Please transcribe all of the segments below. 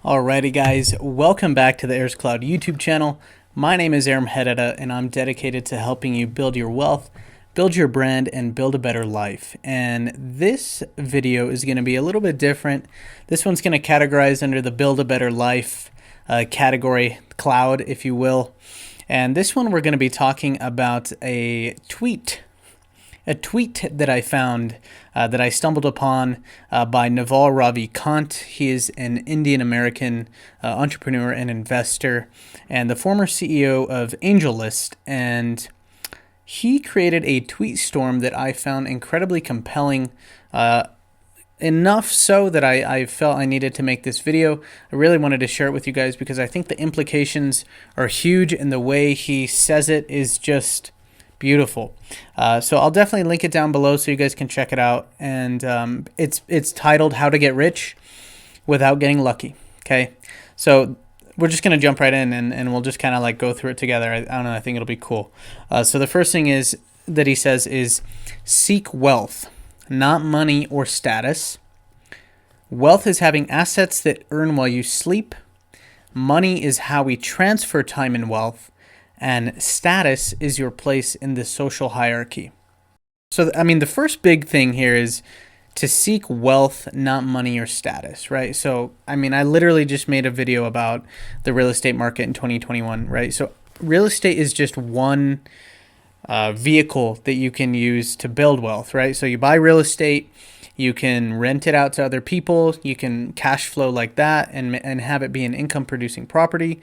Alrighty guys, welcome back to the Airs Cloud YouTube channel. My name is Aram Herrera and I'm dedicated to helping you build your wealth, build your brand, and build a better life. And this video is going to be a little bit different. This one's going to categorize under the build a better life category, cloud if you will. And this one we're going to be talking about a tweet that I found that I stumbled upon by Naval Rivakant. He is an Indian American entrepreneur and investor and the former CEO of Angelist, and he created a tweet storm that I found incredibly compelling, enough so that I felt I needed to make this video. I really wanted to share it with you guys because I think the implications are huge and the way he says it is just beautiful. So I'll definitely link it down below so you guys can check it out. And it's titled How to Get Rich Without Getting Lucky. Okay, so we're just going to jump right in and we'll just kind of like go through it together. I don't know, I think it'll be cool. So the first thing is that he says is seek wealth, not money or status. Wealth is having assets that earn while you sleep. Money is how we transfer time and wealth. And status is your place in the social hierarchy. So, I mean, the first big thing here is to seek wealth, not money or status, right? So, I mean, I literally just made a video about the real estate market in 2021, right? So, real estate is just one vehicle that you can use to build wealth, right? So, you buy real estate, you can rent it out to other people, you can cash flow like that and have it be an income producing property.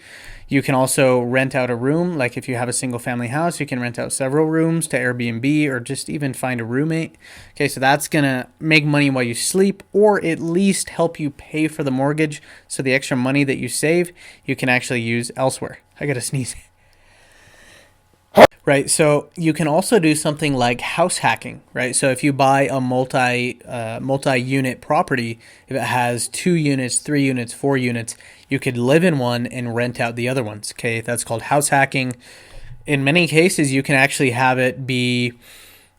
You can also rent out a room, like if you have a single family house, you can rent out several rooms to Airbnb or just even find a roommate. Okay, so that's gonna make money while you sleep, or at least help you pay for the mortgage, so the extra money that you save, you can actually use elsewhere. I gotta sneeze. Right, so you can also do something like house hacking, right? So if you buy a multi-unit property, if it has 2 units, 3 units, 4 units, you could live in one and rent out the other ones, okay? That's called house hacking. In many cases, you can actually have it be,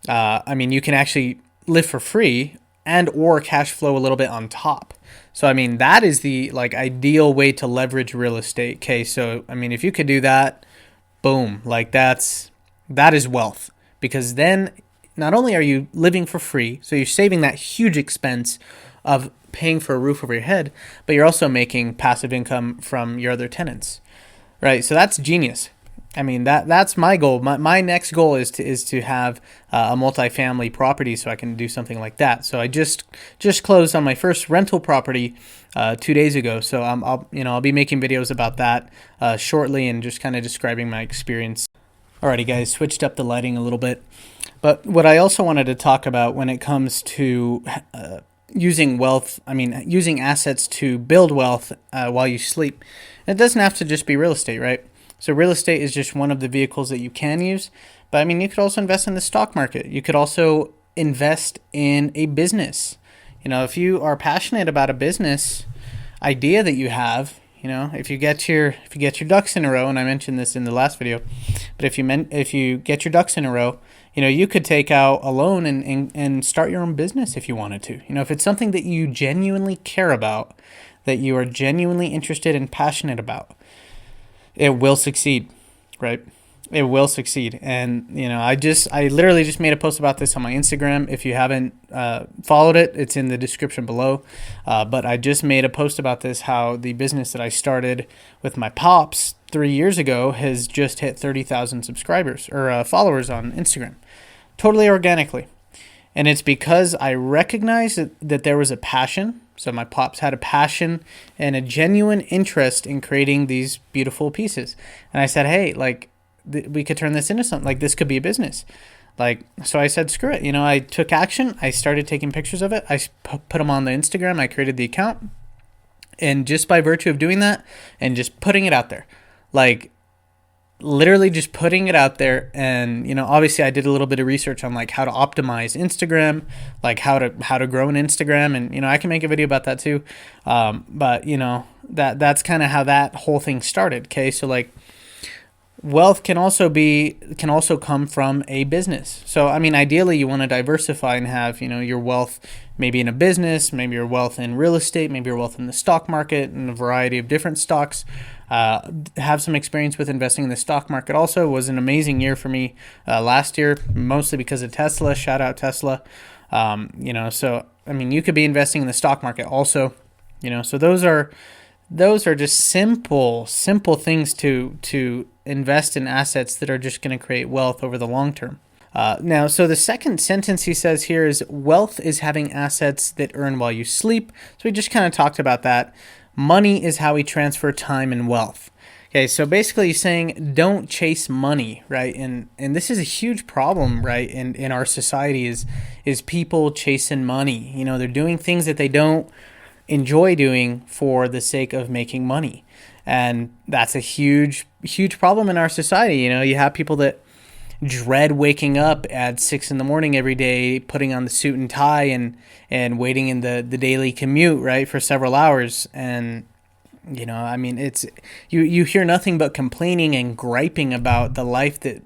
you can actually live for free and or cash flow a little bit on top. So, I mean, that is the like ideal way to leverage real estate, okay? So, I mean, if you could do that, boom, like that is wealth, because then not only are you living for free, so you're saving that huge expense of paying for a roof over your head, but you're also making passive income from your other tenants, right? So that's genius. I mean, that's my goal. My next goal is to have a multifamily property so I can do something like that. So I just closed on my first rental property 2 days ago. So I'll be making videos about that shortly and just kind of describing my experience. Alrighty guys, switched up the lighting a little bit. But what I also wanted to talk about when it comes to using wealth, using assets to build wealth while you sleep. It doesn't have to just be real estate, right? So real estate is just one of the vehicles that you can use. But I mean, you could also invest in the stock market. You could also invest in a business. You know, if you are passionate about a business idea that you have, you know, if you get your ducks in a row, and I mentioned this in the last video, but if you get your ducks in a row, you know, you could take out a loan and start your own business if you wanted to. You know, if it's something that you genuinely care about, that you are genuinely interested and passionate about, it will succeed, right? It will succeed. And, you know, I literally just made a post about this on my Instagram. If you haven't followed it, it's in the description below. But I just made a post about this, how the business that I started with my pops 3 years ago has just hit 30,000 subscribers or followers on Instagram, totally organically. And it's because I recognized that there was a passion. So my pops had a passion and a genuine interest in creating these beautiful pieces. And I said, hey, like, we could turn this into something. Like, this could be a business. Like, so I said, screw it. You know, I took action. I started taking pictures of it. I put them on the Instagram. I created the account. And just by virtue of doing that and just putting it out there, like literally just putting it out there. And, you know, obviously I did a little bit of research on like how to optimize Instagram, like how to grow an Instagram. And, you know, I can make a video about that too. But, you know, that's kind of how that whole thing started. Okay. So like, wealth can also come from a business. So I mean, ideally, you want to diversify and have your wealth maybe in a business, maybe your wealth in real estate, maybe your wealth in the stock market, and a variety of different stocks. Have some experience with investing in the stock market. Also, it was an amazing year for me last year, mostly because of Tesla. Shout out Tesla. So I mean, you could be investing in the stock market also. So those are just simple things to invest in assets that are just going to create wealth over the long term. Now, so the second sentence he says here is wealth is having assets that earn while you sleep. So we just kind of talked about that. Money is how we transfer time and wealth. Okay, so basically he's saying don't chase money, right? And this is a huge problem, right, in our society is people chasing money. They're doing things that they don't enjoy doing for the sake of making money. And that's a huge problem in our society. You have people that dread waking up at 6 a.m. every day, putting on the suit and tie and waiting in the daily commute, right, for several hours. And I mean, it's you hear nothing but complaining and griping about the life that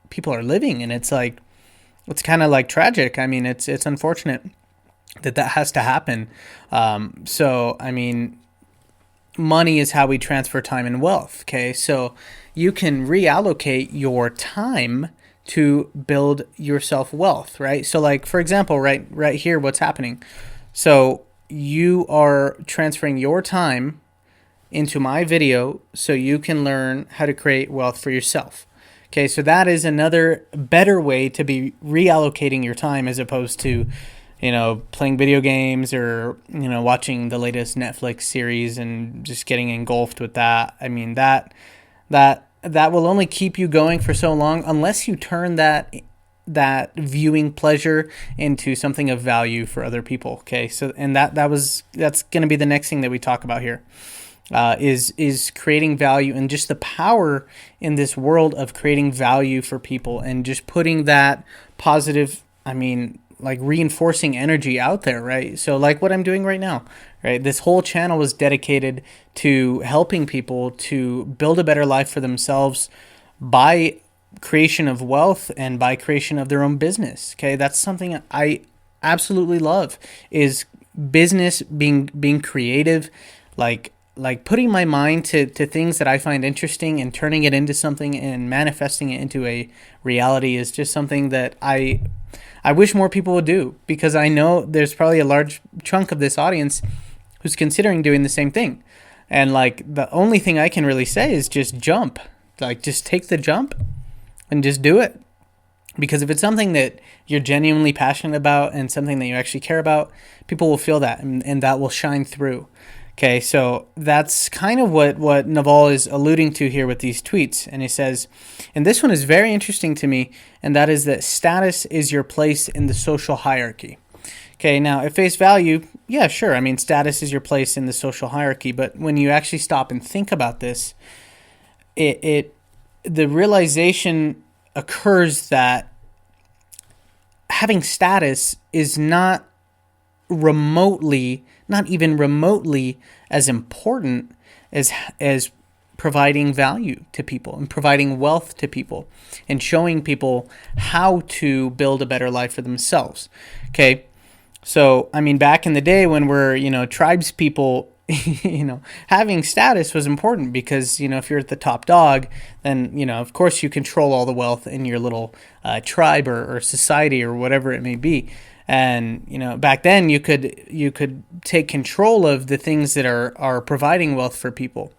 people are living, and it's kind of like tragic. I mean, it's unfortunate that has to happen. So I mean, money is how we transfer time and wealth. Okay, so you can reallocate your time to build yourself wealth, right? So like, for example, right here, what's happening? So you are transferring your time into my video so you can learn how to create wealth for yourself. Okay, so that is another better way to be reallocating your time as opposed to playing video games or watching the latest Netflix series and just getting engulfed with that. I mean, that will only keep you going for so long unless you turn that viewing pleasure into something of value for other people. Okay, so and that's going to be the next thing that we talk about here. Is creating value and just the power in this world of creating value for people and just putting that positive, like reinforcing energy out there, right? So like what I'm doing right now, right? This whole channel is dedicated to helping people to build a better life for themselves by creation of wealth and by creation of their own business. Okay, that's something I absolutely love, is business, being creative, like putting my mind to things that I find interesting and turning it into something and manifesting it into a reality is just something that I wish more people would do, because I know there's probably a large chunk of this audience who's considering doing the same thing. And like the only thing I can really say is just jump. Like just take the jump and just do it. Because if it's something that you're genuinely passionate about and something that you actually care about, people will feel that and that will shine through. Okay, so that's kind of what Naval is alluding to here with these tweets. And he says, and this one is very interesting to me, and that is that status is your place in the social hierarchy. Okay, now at face value, yeah, sure. I mean, status is your place in the social hierarchy. But when you actually stop and think about this, the realization occurs that having status is not even remotely as important as providing value to people and providing wealth to people and showing people how to build a better life for themselves. Okay, so I mean, back in the day when we're tribes people, having status was important because if you're at the top dog, then of course you control all the wealth in your little tribe or society or whatever it may be. And back then you could take control of the things that are providing wealth for people.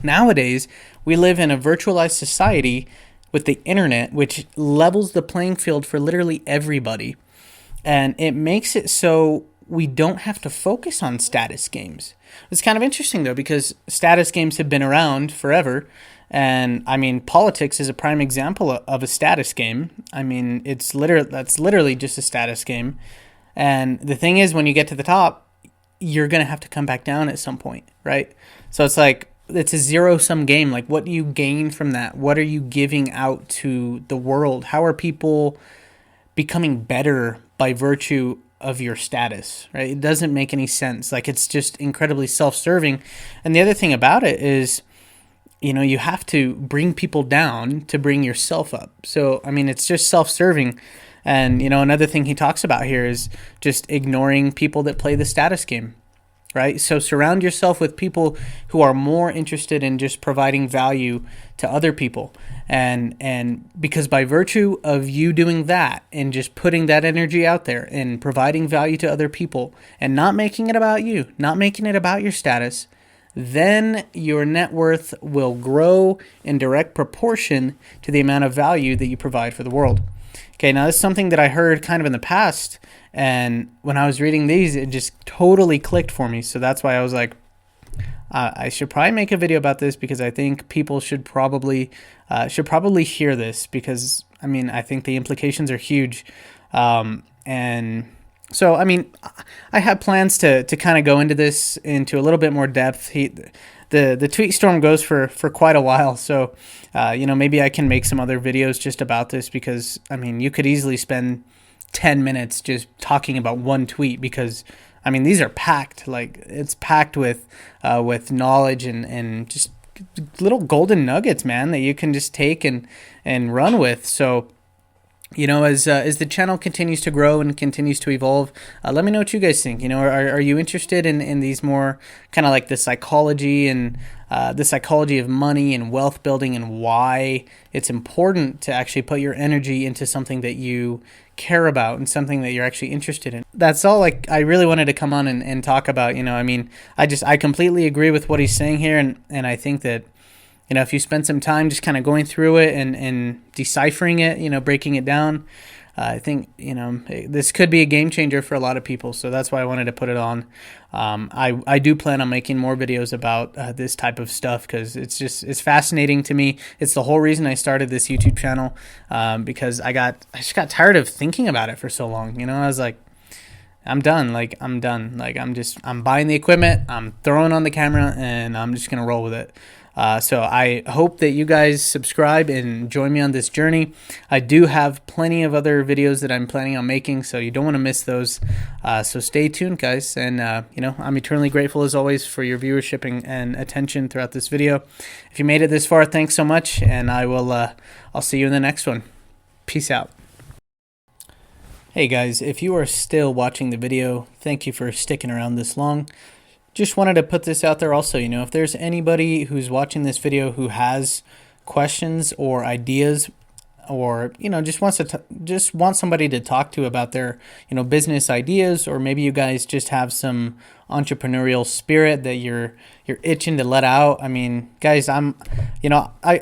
Nowadays, we live in a virtualized society with the internet, which levels the playing field for literally everybody, and it makes it so we don't have to focus on status games. It's kind of interesting though, because status games have been around forever. And I mean, politics is a prime example of a status game. I mean, that's literally just a status game. And the thing is, when you get to the top, you're going to have to come back down at some point, right? So it's like, it's a zero-sum game. Like, what do you gain from that? What are you giving out to the world? How are people becoming better by virtue of your status, right? It doesn't make any sense. Like, it's just incredibly self-serving. And the other thing about it is, you have to bring people down to bring yourself up. So, I mean, it's just self-serving. And, another thing he talks about here is just ignoring people that play the status game, right? So surround yourself with people who are more interested in just providing value to other people. And because by virtue of you doing that and just putting that energy out there and providing value to other people and not making it about you, not making it about your status, then your net worth will grow in direct proportion to the amount of value that you provide for the world. Okay, now this is something that I heard kind of in the past, and when I was reading these, it just totally clicked for me. So that's why I was like, I should probably make a video about this, because I think people should probably hear this, because I mean, I think the implications are huge. And so, I mean, I have plans to kind of go into this into a little bit more depth. The tweet storm goes for quite a while, so maybe I can make some other videos just about this, because I mean, you could easily spend 10 minutes just talking about one tweet, because I mean, these are packed, like it's packed with knowledge and just little golden nuggets, man, that you can just take and run with. So as the channel continues to grow and continues to evolve, let me know what you guys think. Are you interested in these more kind of like the psychology and the psychology of money and wealth building, and why it's important to actually put your energy into something that you care about and something that you're actually interested in? That's all I really wanted to come on and talk about. I mean, I completely agree with what he's saying here, and I think that if you spend some time just kind of going through it and deciphering it, breaking it down, I think, this could be a game changer for a lot of people. So that's why I wanted to put it on. I do plan on making more videos about this type of stuff, because it's fascinating to me. It's the whole reason I started this YouTube channel, because I just got tired of thinking about it for so long. I was like, I'm done. I'm buying the equipment, I'm throwing on the camera, and I'm just going to roll with it. So I hope that you guys subscribe and join me on this journey. I do have plenty of other videos that I'm planning on making, so you don't want to miss those. So stay tuned, guys. And, I'm eternally grateful, as always, for your viewership and attention throughout this video. If you made it this far, thanks so much, and I'll see you in the next one. Peace out. Hey, guys, if you are still watching the video, thank you for sticking around this long. Just wanted to put this out there also. If there's anybody who's watching this video who has questions or ideas, or just wants somebody to talk to about their business ideas, or maybe you guys just have some entrepreneurial spirit that you're itching to let out. I mean, guys, I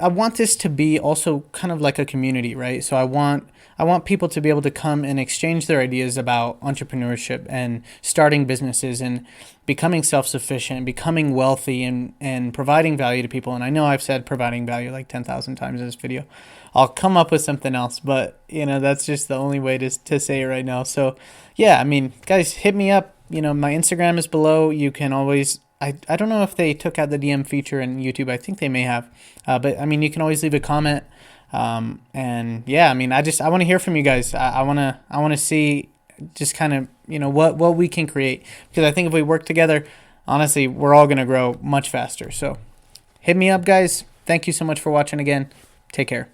want this to be also kind of like a community, right? So I want people to be able to come and exchange their ideas about entrepreneurship and starting businesses and becoming self-sufficient and becoming wealthy and providing value to people. And I know I've said providing value like 10,000 times in this video. I'll come up with something else, but that's just the only way to say it right now. So yeah, I mean, guys, hit me up. My Instagram is below. You can always, I don't know if they took out the DM feature in YouTube. I think they may have, but I mean, you can always leave a comment. And yeah, I mean, I want to hear from you guys. I want to see just kind of, what we can create, because I think if we work together, honestly, we're all going to grow much faster. So hit me up, guys. Thank you so much for watching again. Take care.